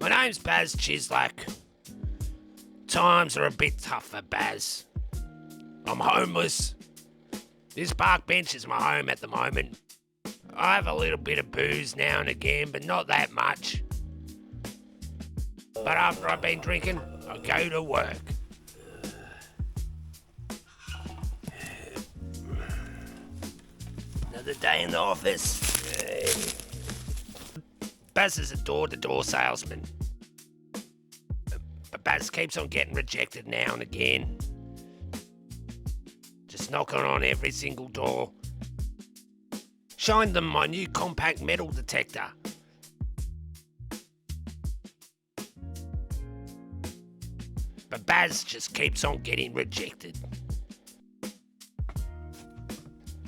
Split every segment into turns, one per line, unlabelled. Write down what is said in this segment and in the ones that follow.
My name's Baz Chislak. Times are a bit tough for Baz. I'm homeless. This park bench is my home at the moment. I have a little bit of booze now and again, but not that much. But after I've been drinking, I go to work. Another day in the office. Baz is a door-to-door salesman. But Baz keeps on getting rejected now and again. Just knocking on every single door. Showing them my new compact metal detector. But Baz just keeps on getting rejected.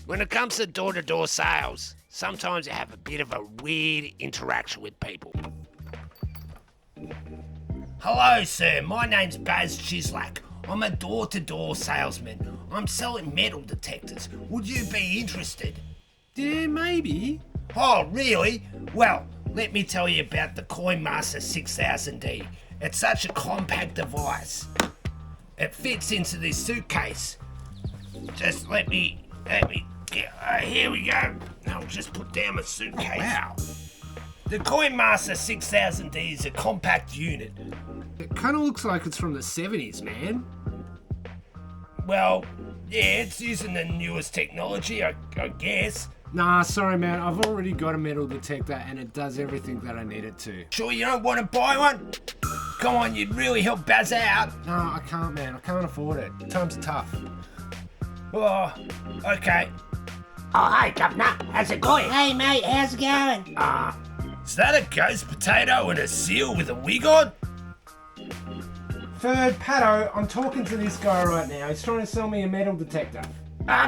When it comes to door-to-door sales, sometimes you have a bit of a weird interaction with people. Hello, sir. My name's Baz Chislak. I'm a door-to-door salesman. I'm selling metal detectors. Would you be interested?
Yeah, maybe.
Oh, really? Well, let me tell you about the Coinmaster 6000D. It's such a compact device. It fits into this suitcase. Just let me get, here we go. I'll just put down my suitcase.
Wow.
The Coinmaster 6000D is a compact unit.
It kind of looks like it's from the 70s, man.
Well, yeah, it's using the newest technology, I guess.
Nah, sorry, man. I've already got a metal detector and it does everything that I need it to.
Sure you don't want to buy one? Come on, you'd really help Baz out.
No, I can't, man. I can't afford it. Times are tough.
Oh, okay.
Oh, hi, Governor. How's it going? Hey, mate. How's it going?
Is that a ghost potato and a seal with a wig on?
Third, Pato, I'm talking to this guy right now. He's trying to sell me a metal detector.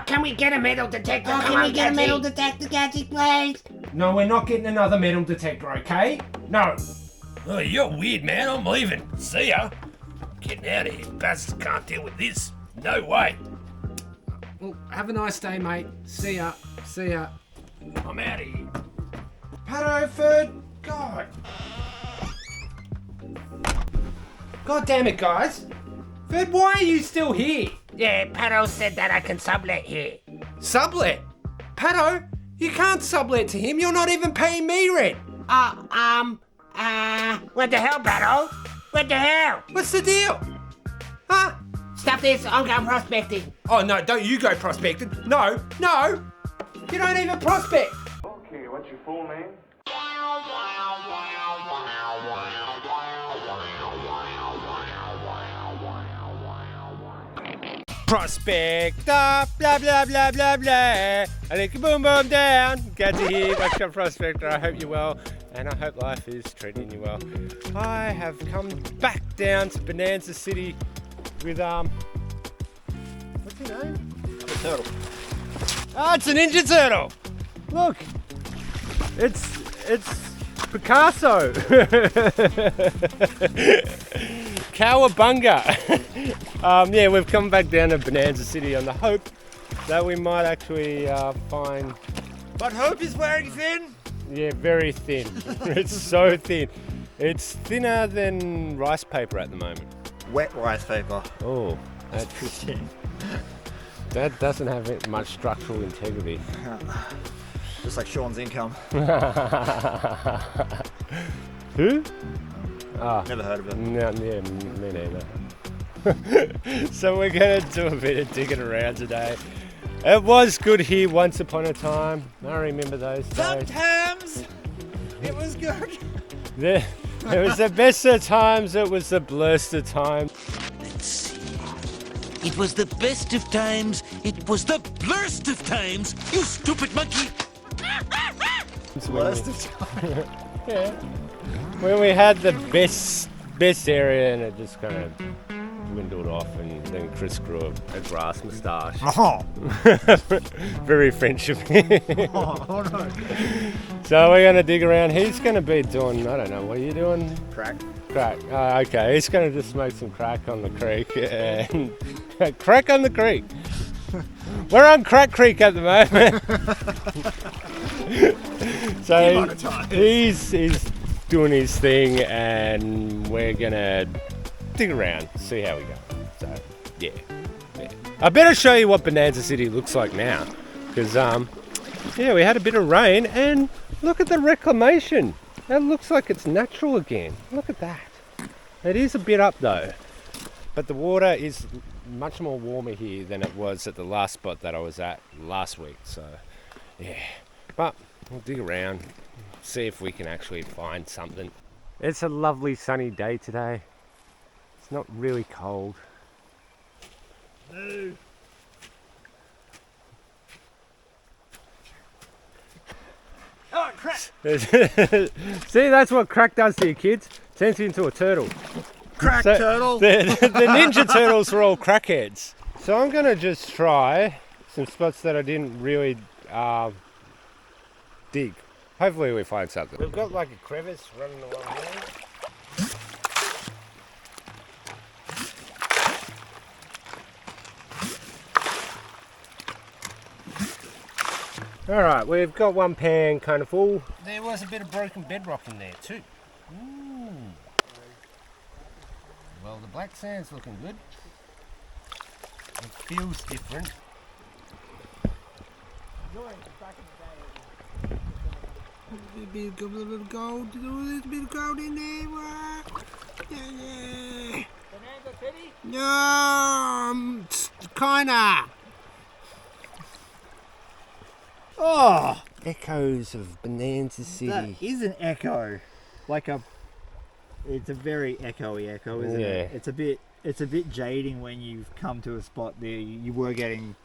Can we get a metal detector? Can we get a metal detector, Gadget, please?
No, we're not getting another metal detector, okay? No.
Oh, you're weird, man. I'm leaving. See ya. Getting out of here. Baz can't deal with this. No way.
Well, have a nice day, mate. See ya. See ya.
I'm out of here.
Pato, Third. God. God damn it, guys. Third, why are you still here?
Yeah, Pato said that I can sublet here.
Sublet? Pato, you can't sublet to him. You're not even paying me rent.
What the hell, Pato? What the hell?
What's the deal? Huh?
Stop this, I'm going prospecting.
Oh, no, don't you go prospecting. No. You don't even prospect.
Okay, what's your full name?
Prospector, blah blah blah blah blah. I like a boom boom down. Glad to hear, Dr. Prospector. I hope you're well, and I hope life is treating you well. I have come back down to Bonanza City with what's your name?
A turtle.
Oh, it's a Ninja Turtle. Look, it's Picasso. Cowabunga. Yeah, we've come back down to Bonanza City on the hope that we might actually find...
But hope is wearing thin.
Yeah, very thin. It's so thin. It's thinner than rice paper at the moment.
Wet rice paper.
Oh,
That's pretty thin.
that doesn't have much structural integrity.
Just like Sean's income.
Who?
Never heard of it.
No, yeah, me neither. So we're going to do a bit of digging around today. It was good here once upon a time. I remember those days.
Sometimes it was good.
It was the best of times, it was the blurst of times.
Let's see. It was the best of times. It was the blurst of times. You stupid monkey.
Worst of time.
Yeah. When we had the best area and it just kind of dwindled off, and then Chris grew a grass moustache.
Oh.
Very French of me.
Oh no.
So we're going to dig around. He's going to be doing, I don't know, what are you doing?
Crack.
Crack. Okay, he's going to just smoke some crack on the creek. And crack on the creek. We're on Crack Creek at the moment. So he's doing his thing, and we're gonna dig around, see how we go. So, yeah. I better show you what Bonanza City looks like now, because yeah, we had a bit of rain, and look at the reclamation. That looks like it's natural again. Look at that. It is a bit up though, but the water is much more warmer here than it was at the last spot that I was at last week. So, yeah. But we'll dig around, see if we can actually find something. It's a lovely sunny day today. It's not really cold.
Move.
Oh, crap!
See, that's what crack does to your kids. Turns you into a turtle.
Crack
So,
turtle!
The Ninja Turtles are all crackheads. So I'm going to just try some spots that I didn't really dig. Hopefully we find something. We've got like a crevice running along here. Alright, we've got one pan kind of full. There was a bit of broken bedrock in there too. Ooh. Well, the black sand's looking good. It feels different.
A bit of gold, a little bit of gold in there. Yeah. No, kinda.
Oh!
Echoes of Bonanza City.
That is an echo. It's a very echoey echo, isn't it? It's a bit jading when you've come to a spot there. You were getting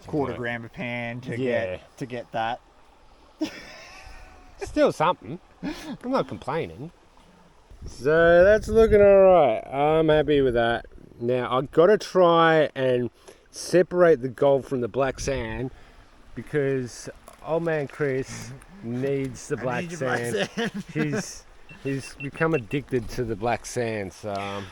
quarter gram a pan to get that.
Still something. I'm not complaining. So that's looking alright. I'm happy with that. Now I've got to try and separate the gold from the black sand because old man Chris needs the black sand. He's become addicted to the black sand. So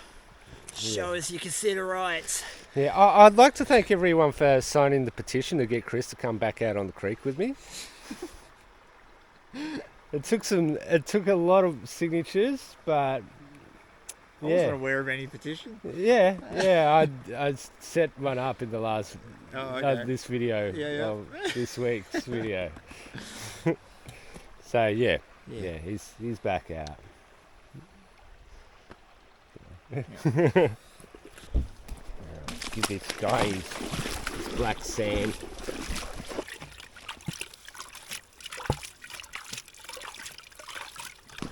Show us you can see the rights.
yeah, I'd like to thank everyone for signing the petition to get Chris to come back out on the creek with me. It took a lot of signatures, but
I wasn't aware of any petition.
yeah, I set one up in the last this video, this week's video. So yeah, he's back out. Give this guy his black sand.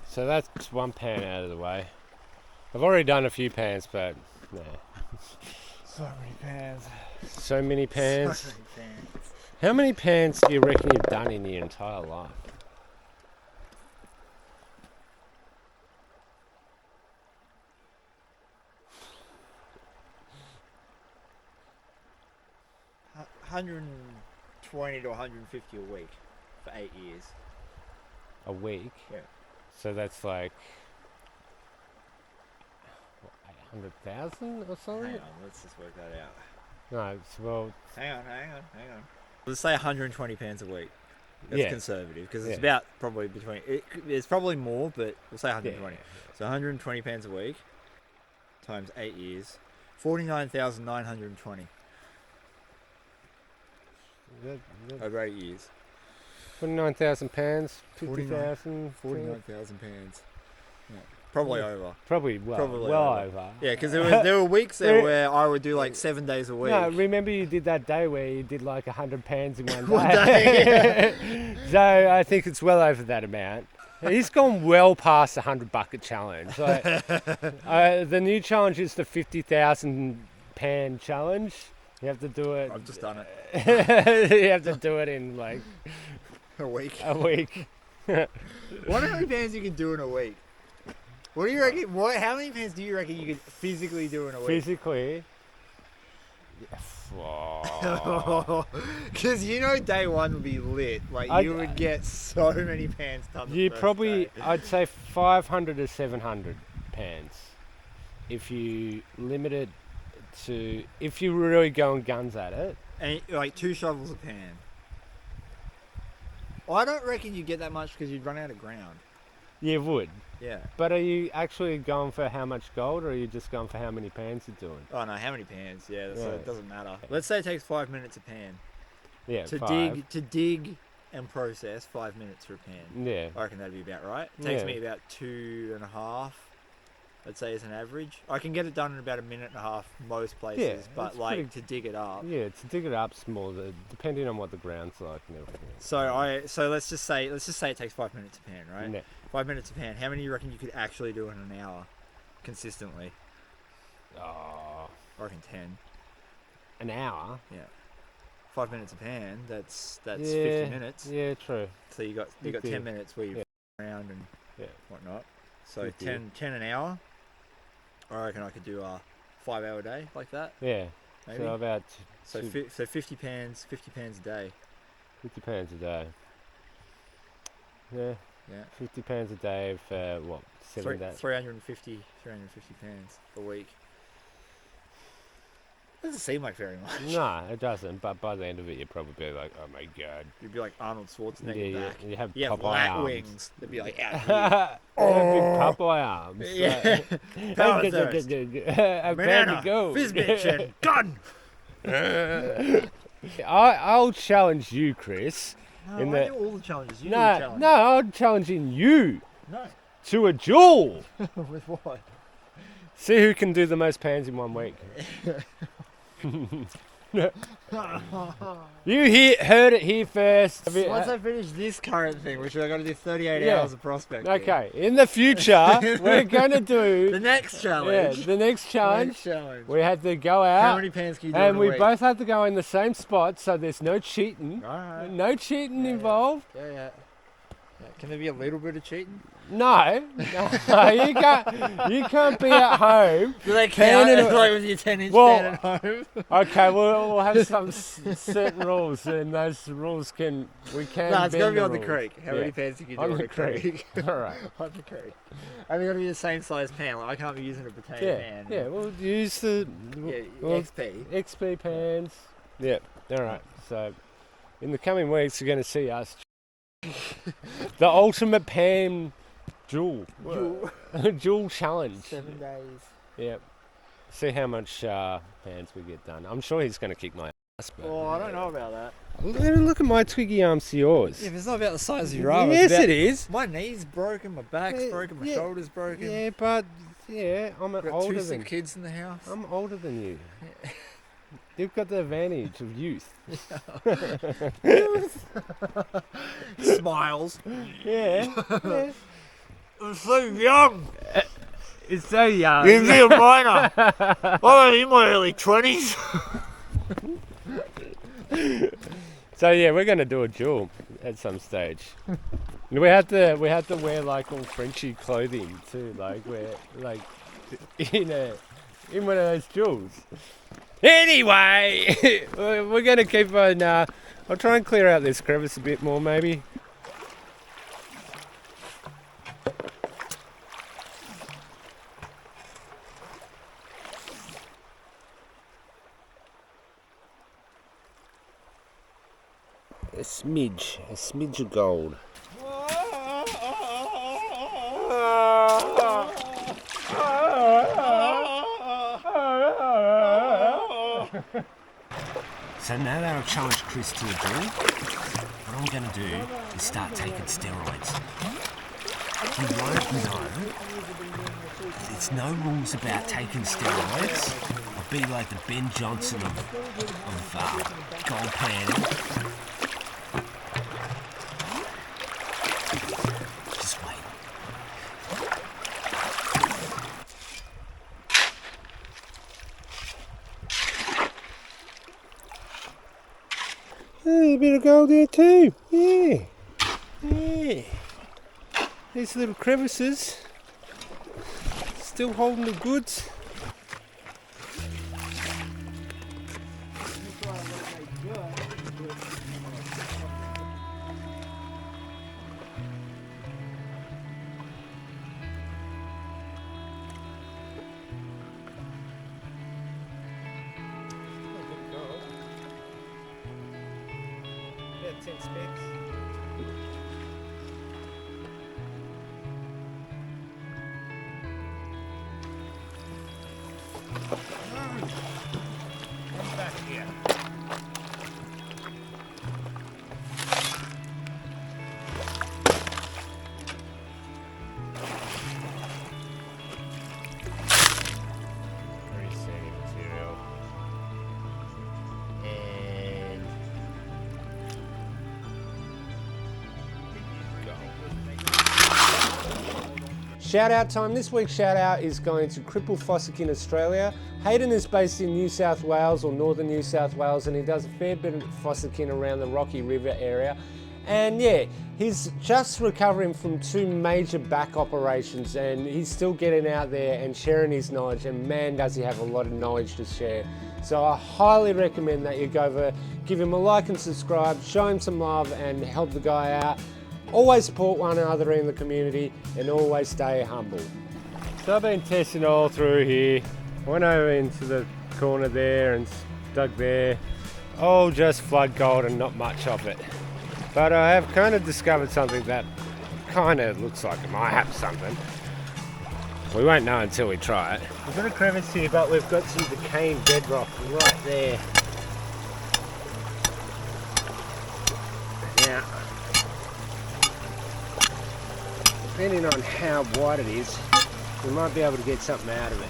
So that's one pan out of the way. I've already done a few pans, but nah.
So many pans.
So many pans.
So many pans.
How many pans do you reckon you've done in your entire life?
$120 to $150 a week for 8 years.
A week?
Yeah.
So that's like 800,000 or something?
Hang on, let's just work that out.
No, well...
Hang on. Let's say 120 pans a week. That's conservative because it's about probably between. It's probably more, but we'll say 120. So 120 pans a week times 8 years, 49,920 over 8 years.
49,000 pans, 50,000,
49,000 pans. Yeah. Probably over.
Probably well over.
Yeah, because there were weeks there where I would do like 7 days a week.
No, remember you did that day where you did like 100 pans in one day.
One day,
So I think it's well over that amount. He's gone well past the 100 bucket challenge. Like, the new challenge is the 50,000 pan challenge. You have to do it.
I've just done it.
You have to do it in like
a week.
Wonder
how many pans you can do in a week? What do you reckon? How many pans do you reckon you could physically do in a week?
Physically?
Because day one would be lit. Like you would get so many pans done.
You probably, I'd say 500 to 700 pans. If you limit it to, if you're really going guns at it.
And like 2 shovels a pan. I don't reckon you'd get that much because you'd run out of ground.
You would.
Yeah.
But are you actually going for how much gold, or are you just going for how many pans you're doing?
Oh no, how many pans? Yeah,
Yeah.
so it doesn't matter. Let's say it takes 5 minutes a pan.
Yeah,
To
5.
dig and process 5 minutes for a pan.
Yeah.
I reckon that'd be about right. It takes
Yeah.
me about 2.5. Let's say as an average. I can get it done in about 1.5 minutes most places,
Yeah,
but
it's
like
pretty-
to dig it up.
Yeah, to dig it up's more depending on what the ground's like and everything.
So let's just say it takes 5 minutes a pan, right?
Yeah.
5 minutes a pan. How many do you reckon you could actually do in an hour, consistently?
Oh,
I reckon 10.
an hour.
Yeah. 5 minutes a pan. That's
Yeah,
50 minutes.
Yeah, true.
So you got 10 minutes where you
Yeah.
around and
Yeah.
whatnot. So
Good deal.
10 an hour. I reckon I could do a 5-hour day like that.
Yeah.
Maybe.
So about
So 50 pans a day.
50 pounds a day. Yeah.
Yeah.
50 pounds a day for what? 7 days.
350 pans a week. Doesn't seem like very much.
No, it doesn't. But by the end of it, you'd probably be like, "Oh my god!"
You'd be like Arnold Schwarzenegger
Yeah,
back.
you have
You have
Popeye
lat
arms.
wings. They'd be like out here.
Big Popeye arms.
Yeah. Power thirst.
About
Banana,
to go.
Fizbitch, and gun.
I'll challenge you, Chris.
No,
In
I
the-
do all the challenges. You do the
No,
challenge.
no, I'm challenging you
No.
to a duel.
With what?
See who can do the most pans in 1 week. You heard it here first.
Once I finish this current thing, which I got to do 38
Yeah.
hours of prospecting.
Okay, in the future, we're going to
The
do
next challenge.
the next challenge.
Next challenge.
We had to go out.
How many pans can you do in
and
a
we
week?
both had to go in the same spot, so there's no cheating.
Alright.
No cheating involved.
Yeah. Can there be a little bit of cheating?
No, you can't be at home.
Do they
Pan
count
in a-
like with your 10-inch
Well-
pan at home?
Okay, we'll have some certain rules, and those rules we can.
No, it's
bend
got to be
the
on the
rules.
creek. How
Yeah.
many pans can you do
On
on
the
the creek?
All right.
On the creek. And they got to be the same size pan. Like I can't be using a potato
Yeah,
pan.
yeah. We'll use the we'll-
XP.
XP pans. Yeah. All right. So, in the coming weeks, you're going to see us. The ultimate pan duel. Duel challenge.
7 days.
Yep. See how much pans we get done. I'm sure he's going to kick my ass. But
Well, I don't know about that.
Look at my twiggy arms to yours.
Yeah, but it's not about the size of your arm.
Yes,
it's about
it is.
My knee's broken, my back's broken, my
yeah.
shoulder's broken.
Yeah, but I'm
I've got
older
2
than
sick kids in the house.
I'm older than you. You've got the advantage of youth.
Smiles.
Yeah.
I'm so young.
It's so young.
You're a minor. I'm in my early 20s.
So yeah, we're gonna do a duel at some stage. We had to wear like all Frenchy clothing too, like we're like in one of those duels. Anyway, we're gonna keep on. I'll try and clear out this crevice a bit more, maybe. A smidge of gold.
So now that I've challenged Chris to a duel, what I'm going to do is start taking steroids. You won't know. There's no rules about taking steroids. I'll be like the Ben Johnson of gold panning. Just wait.
There's a bit of gold there too. Yeah. Yeah. These little crevices. Still holding the goods. About 10 specks.
Come back here.
Very sandy material. And shout out time. This week's shout out is going to Cripple Fossick in Australia. Hayden is based in New South Wales or northern New South Wales, and he does a fair bit of fossicking around the Rocky River area. And yeah, he's just recovering from 2 major back operations, and he's still getting out there and sharing his knowledge, and man does he have a lot of knowledge to share. So I highly recommend that you go over, give him a like and subscribe, show him some love and help the guy out. Always support one another in the community and always stay humble. So I've been testing all through here. Went over into the corner there and dug there. All just flood gold and not much of it. But I have kind of discovered something that kind of looks like it might have something. We won't know until we try it. We've got a crevice here, but we've got some decaying bedrock right there. Now, depending on how wide it is, we might be able to get something out of it.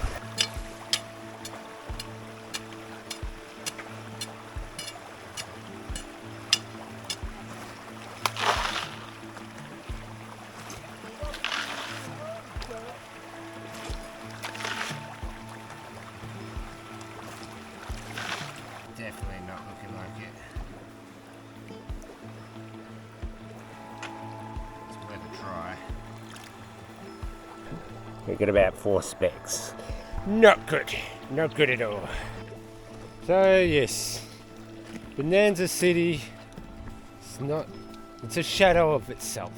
Definitely not looking like it. Let's let it dry. We got about 4 specks. Not good. Not good at all. So yes, Bonanza City. It's a shadow of itself.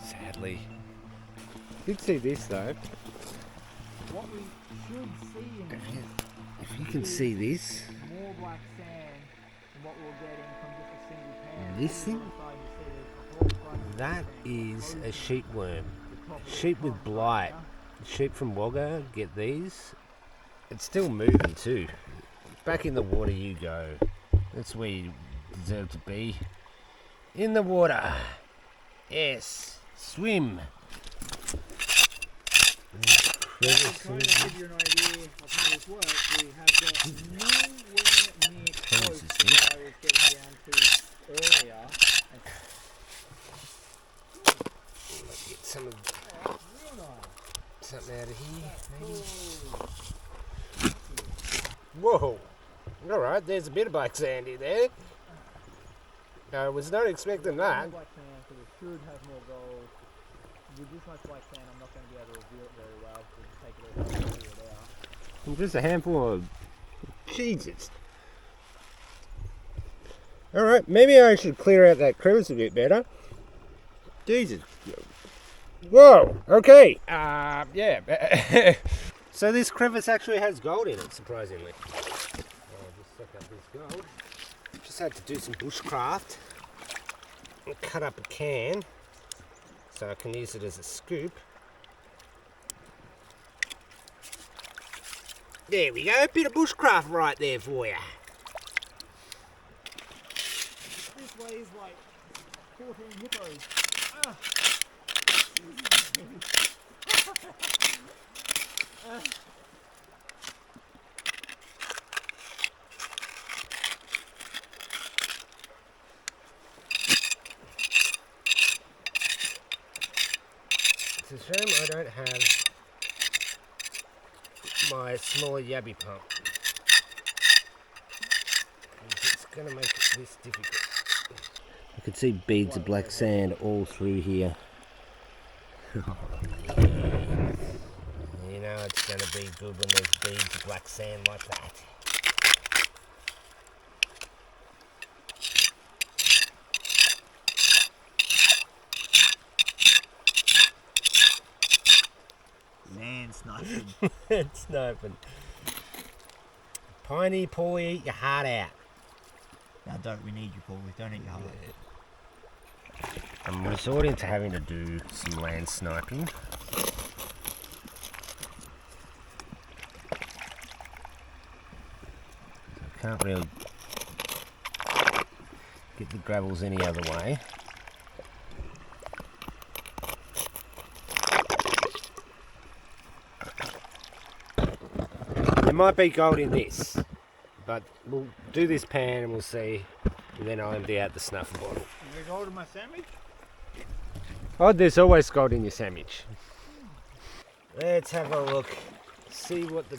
Sadly. You'd see this though.
What we should see in
If you can see this.
more black sand than what we're getting from just a single pan.
This thing?
Inside you see there's a whole bunch of
That is a sheep worm. Sheep with blight. Sheep from Wagga get these. It's still moving too. Back in the water you go. That's where you deserve to be. In the water. Yes. Swim.
To kind of give you an idea of how this works, we have got nowhere near close to what I was getting down to earlier.
Let's get some of something out of here, maybe. Whoa! Alright, there's a bit of black sand in there. I was not expecting that.
Black sand, so it should have more gold. With this much black sand, I'm not going to be able to reveal it very well. So just take it all and figure it out.
And just a handful of... Jesus. Alright, maybe I should clear out that crevice a bit better. Jesus. Whoa, okay. Yeah. So this crevice actually has gold in it, surprisingly. I'll just suck up this gold. Just had to do some bushcraft. And cut up a can so I can use it as a scoop. There we go, a bit of bushcraft right there for you.
This weighs like 14 hippos.
It's a shame I don't have my smaller yabby pump. It's going to make it this difficult. I could see beads of black sand all through here. You know it's going to be good when there's beads of black sand like that.
Man, sniping.
It's sniping. Piney, Paulie, eat your heart out.
No, don't. We need you, Paul. We don't eat your heart.
I'm resorting to having to do some land sniping.
Can't really get the gravels any other way. There might be gold in this, but we'll do this pan and we'll see, and then I'll empty out the snuffer bottle.
Is there gold in my sandwich?
Oh, there's always gold in your sandwich. Let's have a look, see what the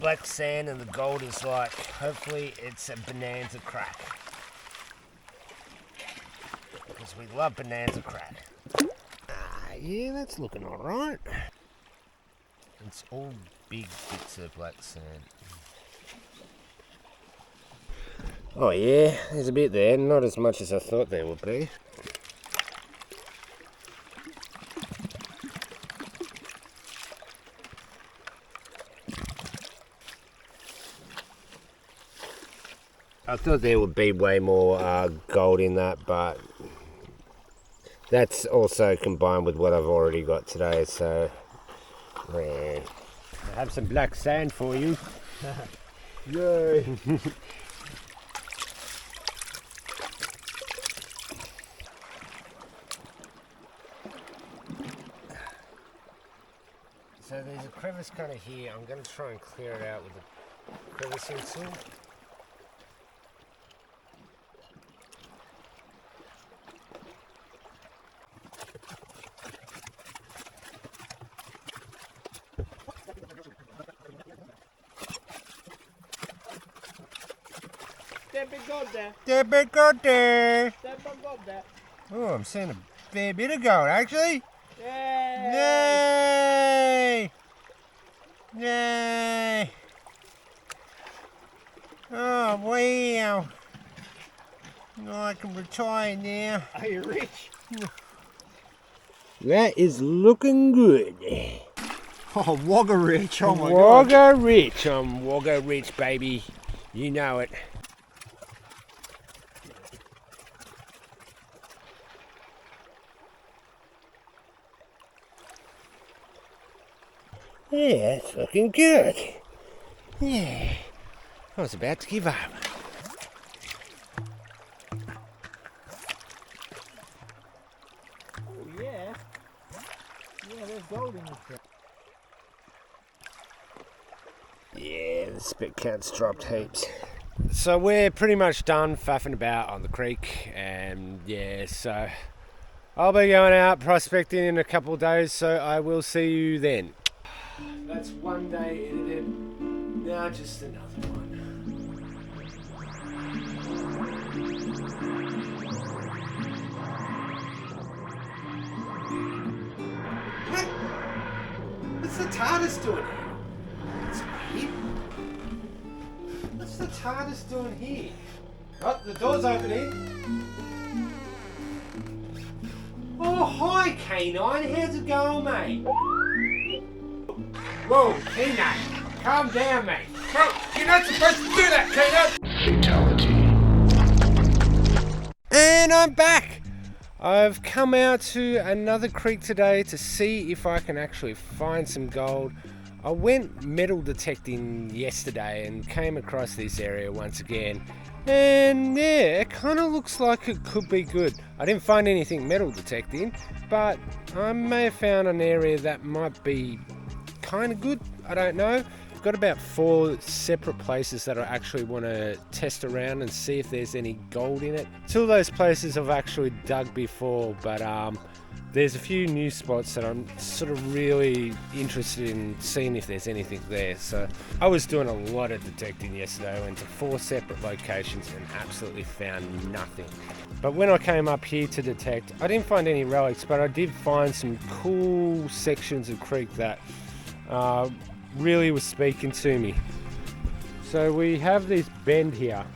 black sand and the gold is like. Hopefully it's a Bonanza crack, because we love Bonanza crack. Yeah, that's looking all right. It's all big bits of black sand. Oh yeah, there's a bit there, not as much as I thought there would be. I thought there would be way more gold in that, but that's also combined with what I've already got today, so yeah. I have some black sand for you. Yay! So there's a crevice kind of here. I'm going to try and clear it out with the crevicing tool. There be gold there. Oh, I'm seeing a fair bit of gold actually. Yay! Yay! Oh wow! I can retire now.
Are you rich?
That is looking good.
Oh, Wagga rich. Oh my
Wagga rich. I'm Wagga rich, baby. You know it. Yeah, it's looking good. Yeah, I was about to give up.
Oh yeah. Yeah, there's gold in this trap.
Yeah, the spit count's dropped heaps. So we're pretty much done faffing about on the creek, and yeah, so I'll be going out prospecting in a couple of days, so I will see you then. That's one day edited. Now just another one. What? What's the TARDIS doing here? It's weird. What's the TARDIS doing here? Oh, the door's opening. Oh, hi, Canine. How's it going, mate? Whoa, Canine. Calm down, mate. Whoa, you're not supposed to do that, Canine. Fatality. And I'm back. I've come out to another creek today to see if I can actually find some gold. I went metal detecting yesterday and came across this area once again. And yeah, it kind of looks like it could be good. I didn't find anything metal detecting, but I may have found an area that might be kind of good. I don't know. I've got about 4 separate places that I actually want to test around and see if there's any gold in it. 2 of those places I've actually dug before, but there's a few new spots that I'm sort of really interested in seeing if there's anything there. So I was doing a lot of detecting yesterday. I went to 4 separate locations and absolutely found nothing. But when I came up here to detect, I didn't find any relics, but I did find some cool sections of creek that really was speaking to me. So we have this bend here.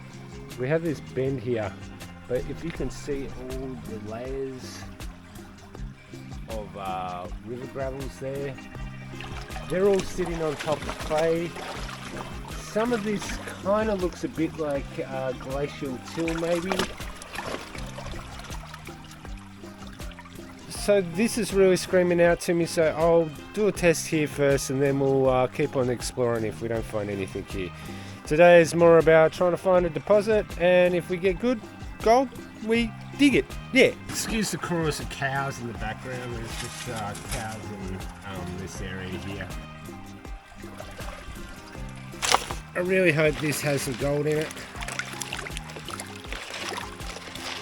But if you can see all the layers of river gravels there, they're all sitting on top of clay. Some of this kind of looks a bit like glacial till maybe. So this is really screaming out to me, so I'll do a test here first and then we'll keep on exploring if we don't find anything here.
Today is more about trying to find a deposit, and if we get good gold, we dig it. Yeah.
Excuse the chorus of cows in the background. There's just cows in this area here. I really hope this has some gold in it,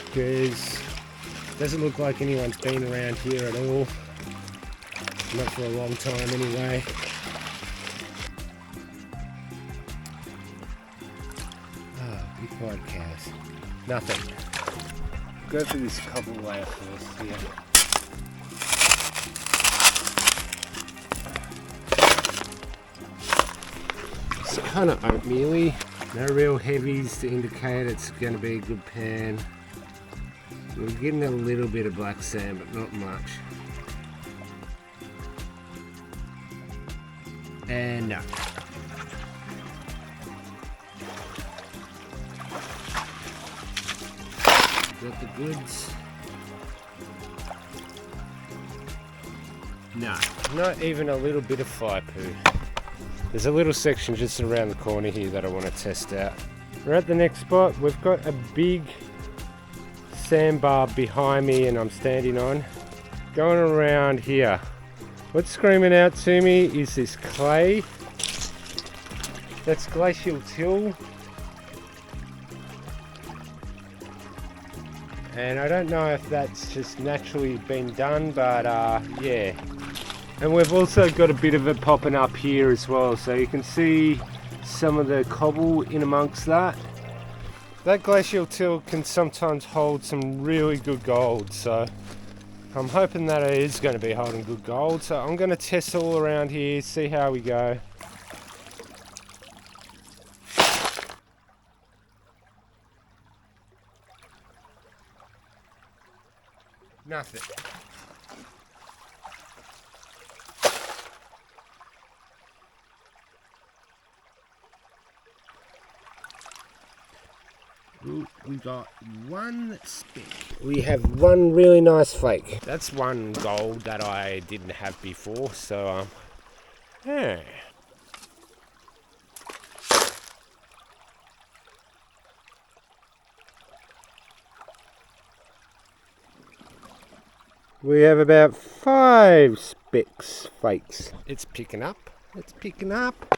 because it doesn't look like anyone's been around here at all. Not for a long time anyway. Oh, big white cows. Nothing. Go through this cobble layer first here. It's kind of oatmeal-y. No real heavies to indicate it's going to be a good pan. We're getting a little bit of black sand, but not much. And no. Got the goods. No.
Not even a little bit of fly poo. There's a little section just around the corner here that I want to test out. We're at the next spot. We've got a big sandbar behind me and I'm standing on. Going around here. What's screaming out to me is this clay. That's glacial till. And I don't know if that's just naturally been done, but yeah. And we've also got a bit of it popping up here as well, so you can see some of the cobble in amongst that. That glacial till can sometimes hold some really good gold, so I'm hoping that it is going to be holding good gold. So I'm going to test all around here, see how we go.
Nothing. Ooh, we got one speck. We have one really nice flake.
That's one gold that I didn't have before, so yeah. We have about 5 specks flakes.
It's picking up. It's picking up.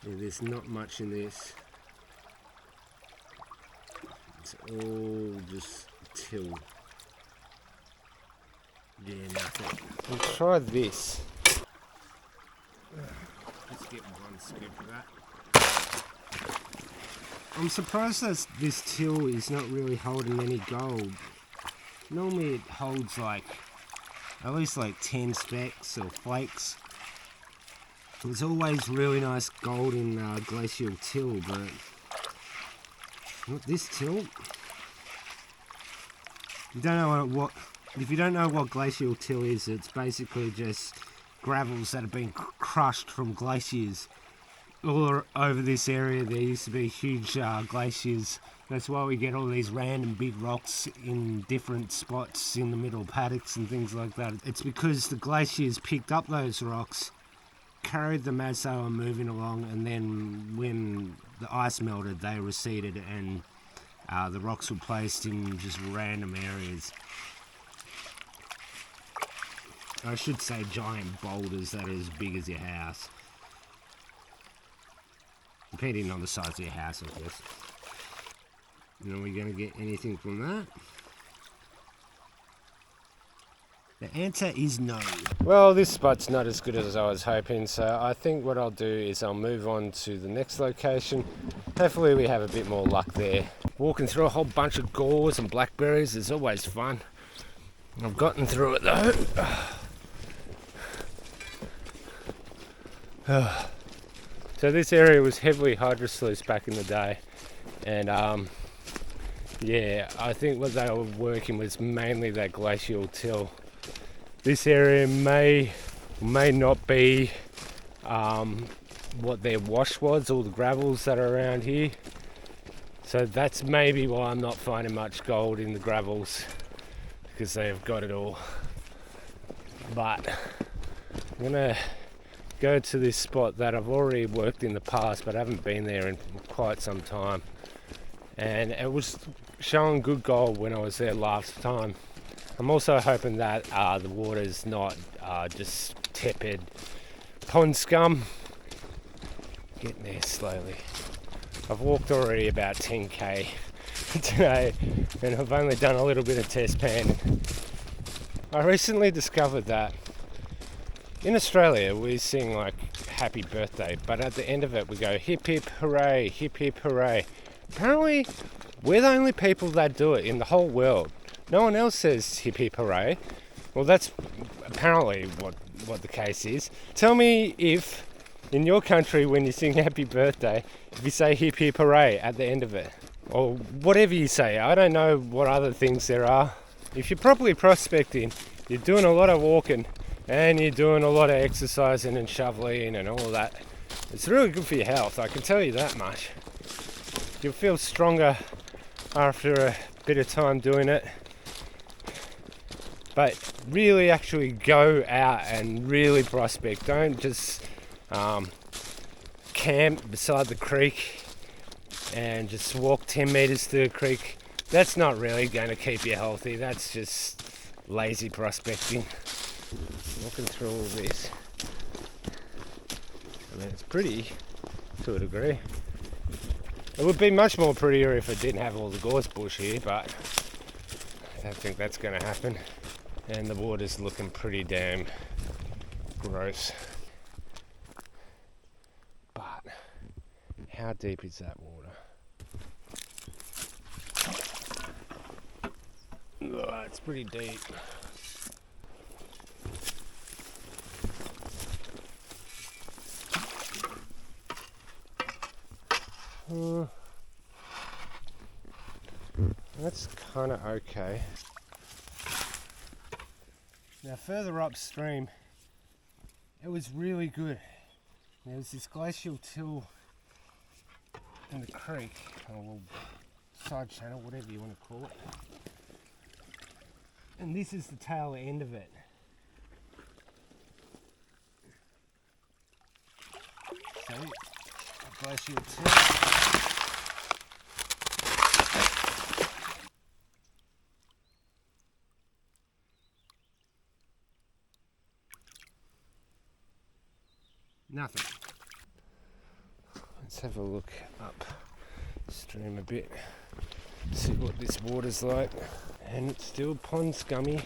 Yeah, there's not much in this. It's all just till. Yeah, nothing.
We'll try this.
Let's get one scoop of that. I'm surprised that this till is not really holding any gold. Normally it holds like at least like 10 specks or flakes. There's always really nice gold in glacial till, but not this till. You don't know what. If you don't know what glacial till is, it's basically just gravels that have been crushed from glaciers. All over this area there used to be huge glaciers. That's why we get all these random big rocks in different spots in the middle paddocks and things like that. It's because the glaciers picked up those rocks, carried them as they were moving along, and then when the ice melted they receded and the rocks were placed in just random areas. I should say giant boulders that are as big as your house. Depending on the size of your house, of course. And are we going to get anything from that? The answer is no.
Well, this spot's not as good as I was hoping, so I think what I'll do is I'll move on to the next location. Hopefully we have a bit more luck there. Walking through a whole bunch of gores and blackberries is always fun. I've gotten through it though. So this area was heavily hydrosluice back in the day, and yeah, I think what they were working was mainly that glacial till. This area may not be what their wash was, all the gravels that are around here. So that's maybe why I'm not finding much gold in the gravels, because they've got it all.
but I'm gonna go to this spot that I've already worked in the past, but I haven't been there in quite some time, and it was showing good gold when I was there last time. I'm also hoping that the water's not just tepid pond scum. Getting there slowly. I've walked already about 10k today, and I've only done a little bit of test panning. I recently discovered that in Australia we sing like happy birthday, but at the end of it we go hip hip hooray, hip hip hooray. Apparently we're the only people that do it in the whole world. No one else says hip hip hooray. Well, that's apparently what the case is. Tell me if in your country when you sing happy birthday, if you say hip hip hooray at the end of it, or whatever you say. I don't know what other things there are. If you're properly prospecting, you're doing a lot of walking and you're doing a lot of exercising and shoveling and all that. It's really good for your health, I can tell you that much. You'll feel stronger after a bit of time doing it. But really actually go out and really prospect. Don't just camp beside the creek and just walk 10 meters to the creek. That's not really going to keep you healthy. That's just lazy prospecting. Walking through all this. I mean, it's pretty to a degree. It would be much more prettier if it didn't have all the gorse bush here, but I don't think that's going to happen. And the water's looking pretty damn gross. But how deep is that water? Oh, it's pretty deep. That's kind of okay. Now further upstream, it was really good. There was this glacial till in the creek, or side channel, whatever you want to call it. And this is the tail end of it. So, a glacial till. Nothing. Let's have a look upstream a bit, see what this water's like. And it's still pond scummy.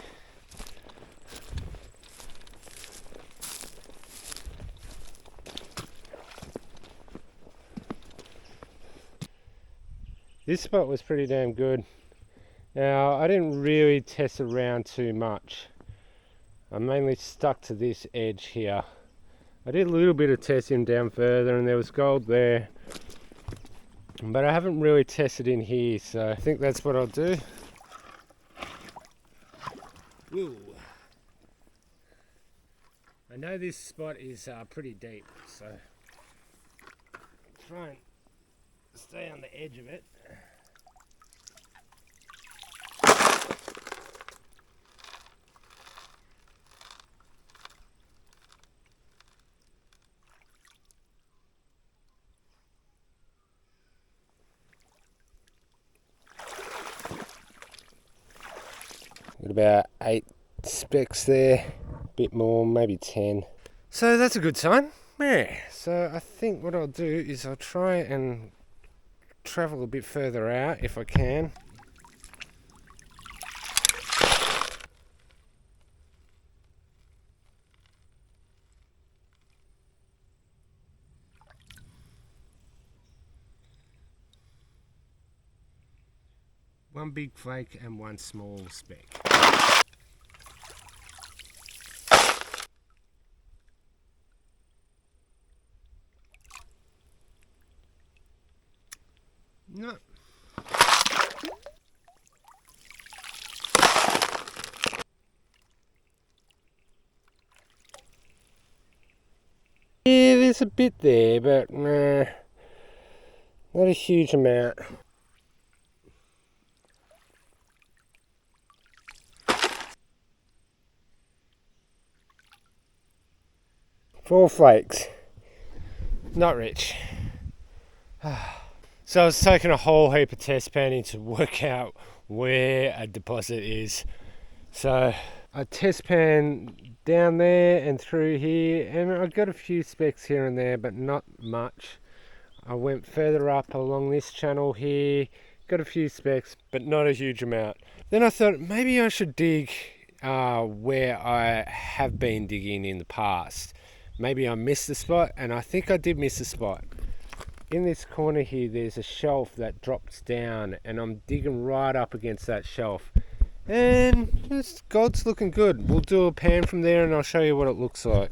This spot was pretty damn good. Now, I didn't really test around too much. I mainly stuck to this edge here. I did a little bit of testing down further and there was gold there, but I haven't really tested in here, so I think that's what I'll do. Whoa. I know this spot is pretty deep, so try and stay on the edge of it. Got about 8 specks there, a bit more, maybe 10. So that's a good sign. Yeah. So I think what I'll do is I'll try and travel a bit further out if I can. One big flake and one small speck. No. Yeah, there's a bit there, but nah, not a huge amount. 4 flakes. Not rich. So I was taking a whole heap of test panning to work out where a deposit is. So I test pan down there and through here, and I got a few specks here and there, but not much. I went further up along this channel here, got a few specks, but not a huge amount. Then I thought maybe I should dig where I have been digging in the past. Maybe I missed the spot, and I think I did miss the spot. In this corner here, there's a shelf that drops down, and I'm digging right up against that shelf. And this gold's looking good. We'll do a pan from there, and I'll show you what it looks like.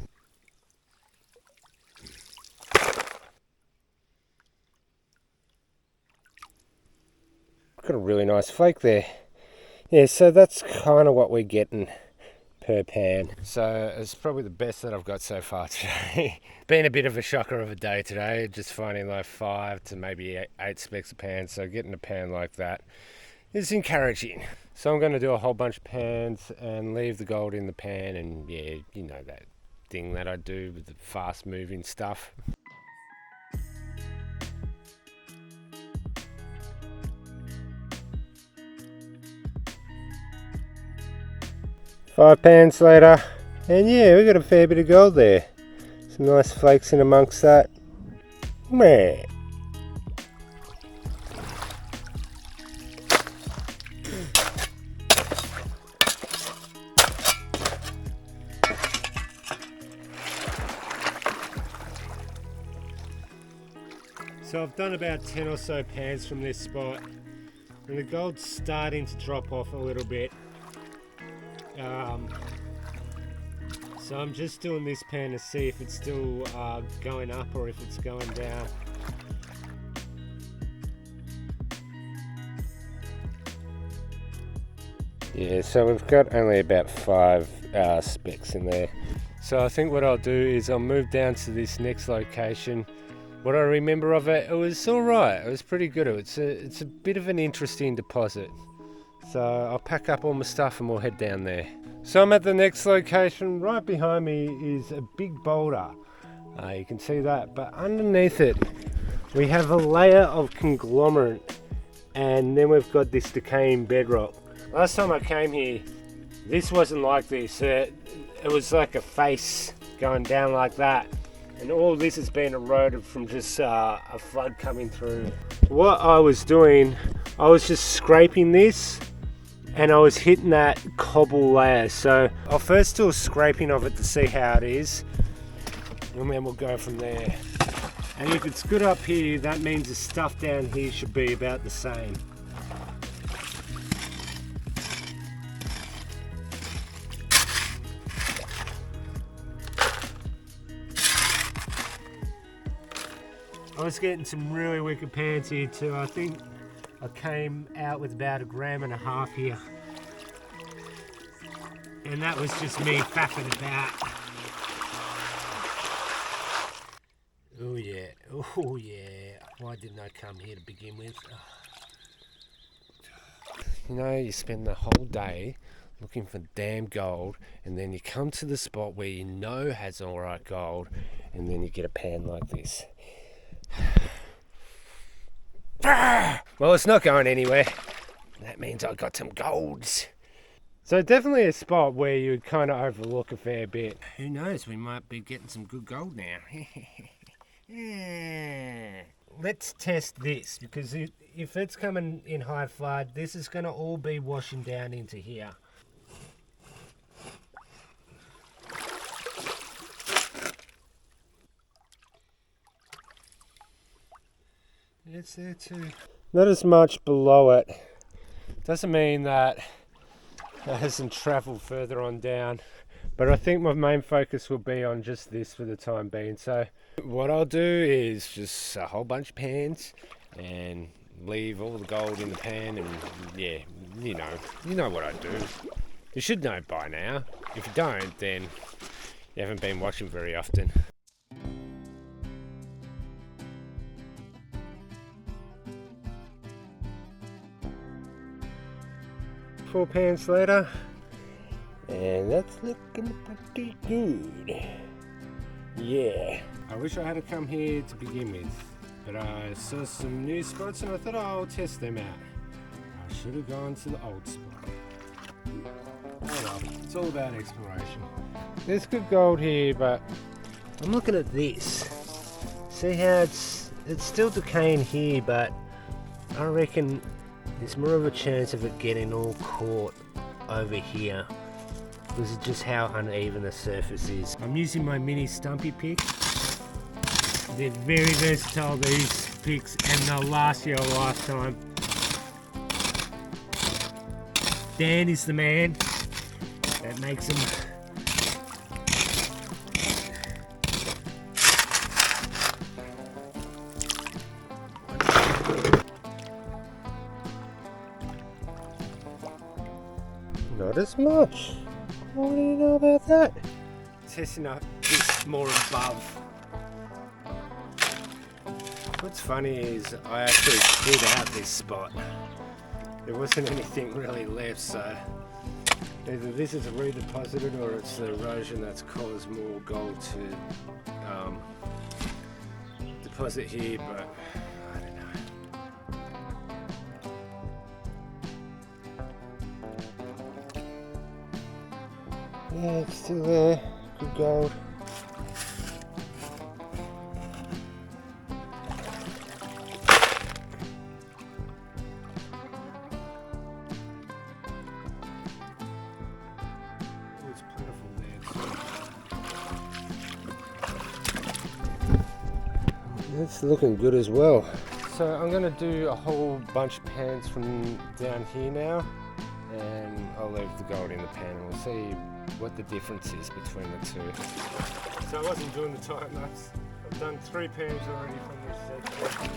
Got a really nice flake there. Yeah, so that's kind of what we're getting per pan. So it's probably the best that I've got so far today. Been a bit of a shocker of a day today, just finding like 5 to maybe 8 specks a pan, so getting a pan like that is encouraging. So I'm going to do a whole bunch of pans and leave the gold in the pan, and yeah, you know that thing that I do with the fast moving stuff. Five pans later, and yeah, we got a fair bit of gold there. Some nice flakes in amongst that. Meh. So I've done about 10 or so pans from this spot, and the gold's starting to drop off a little bit. So I'm just doing this pan to see if it's still going up or if it's going down. Yeah, so we've got only about 5 specks in there. So I think what I'll do is I'll move down to this next location. What I remember of it, it was alright, it was pretty good. It's a bit of an interesting deposit. So I'll pack up all my stuff and we'll head down there. So I'm at the next location. Right behind me is a big boulder. You can see that, but underneath it we have a layer of conglomerate, and then we've got this decaying bedrock. Last time I came here, this wasn't like this. It was like a face going down like that, and all this has been eroded from just a flood coming through. What I was doing, I was just scraping this, and I was hitting that cobble layer. So I'll first do a scraping of it to see how it is, and then we'll go from there. And if it's good up here, that means the stuff down here should be about the same. I was getting some really wicked pans here too. I think I came out with about 1.5 grams here. And that was just me faffing about. Oh yeah, oh yeah. Why didn't I come here to begin with? You know, you spend the whole day looking for damn gold, and then you come to the spot where you know has alright gold, and then you get a pan like this. Well, it's not going anywhere. That means I got some golds. So definitely a spot where you would kind of overlook a fair bit. Who knows, we might be getting some good gold now. Yeah. Let's test this, because if it's coming in high flood, this is going to all be washing down into here. It's there too. Not as much below it. Doesn't mean that it hasn't travelled further on down, but I think my main focus will be on just this for the time being. So what I'll do is just a whole bunch of pans and leave all the gold in the pan, and yeah, you know what I do. You should know by now. If you don't, then you haven't been watching very often. Four pans later, and that's looking pretty good. yeah. I wish I had come here to begin with, but I saw some new spots and I thought, oh, I'll test them out. I should have gone to the old spot. Oh well, it's all about exploration. There's good gold here, but I'm looking at this. See how it's still decaying here, but I reckon there's more of a chance of it getting all caught over here because of just how uneven the surface is. I'm using my mini stumpy pick. They're very versatile, these picks, and they'll last you a lifetime. Dan is the man that makes them. Not as much. What do you know about that? Testing up this more above. What's funny is I actually cleared out this spot. There wasn't anything really left, so either this is redeposited or it's the erosion that's caused more gold to deposit here, but I don't know. Yeah, it's still there. Good gold. It's plentiful there. It's looking good as well. So I'm going to do a whole bunch of pans from down here now, and I'll leave the gold in the pan and we'll see what the difference is between the two. So I wasn't doing the time lapse. I've done 3 pans already from this section.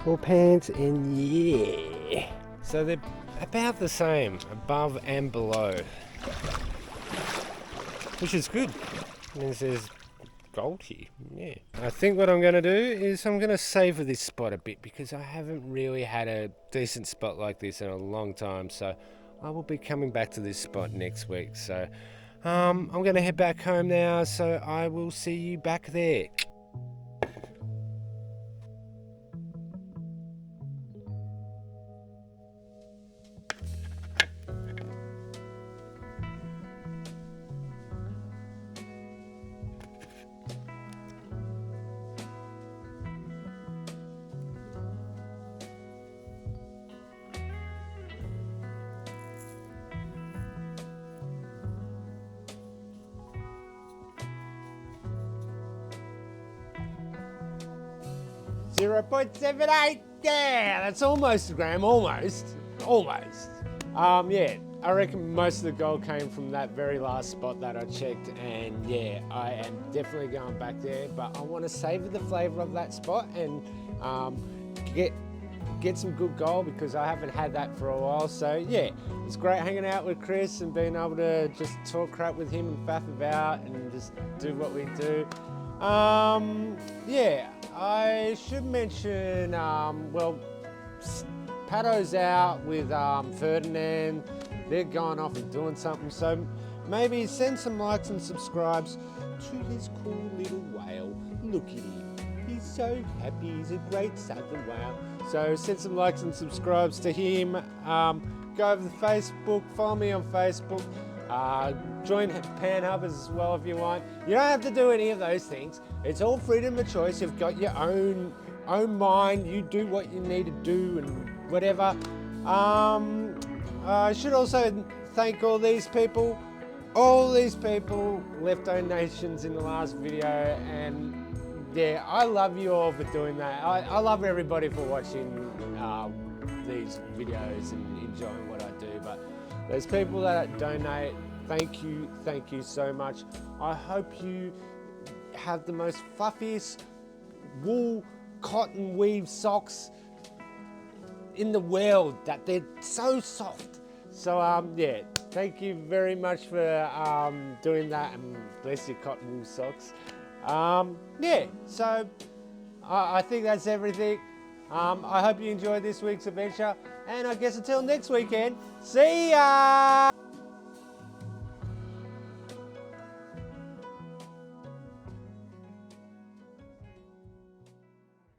Four pans and yeah. So they're about the same, above and below. Which is good. It means there's gold here. Yeah. I think what I'm going to do is I'm going to savor this spot a bit because I haven't really had a decent spot like this in a long time. So I will be coming back to this spot next week. So I'm going to head back home now. So I will see you back there. .78. Yeah, that's almost a gram. Almost. Yeah, I reckon most of the gold came from that very last spot that I checked, and yeah, I am definitely going back there. But I want to savor the flavour of that spot and get some good gold because I haven't had that for a while. So yeah, it's great hanging out with Chris and being able to just talk crap with him and faff about and just do what we do. Yeah, I should mention, well, Pato's out with Ferdinand. They're going off and doing something, so maybe send some likes and subscribes to this cool little whale. Look at him. He's so happy. He's a great sucker whale. So send some likes and subscribes to him. Go over to Facebook. Follow me on Facebook. Join Pan Hubbers as well if you want. You don't have to do any of those things. It's all freedom of choice. You've got your own mind. You do what you need to do and whatever. I should also thank all these people. All these people left donations in the last video, and yeah, I love you all for doing that. I love everybody for watching these videos and enjoying what I do, but those people that donate, thank you so much. I hope you have the most fluffiest wool cotton weave socks in the world, that they're so soft. So yeah, thank you very much for doing that, and bless your cotton wool socks.
Yeah, so I think that's everything. I hope you enjoyed this week's adventure, and I guess until next weekend, see ya!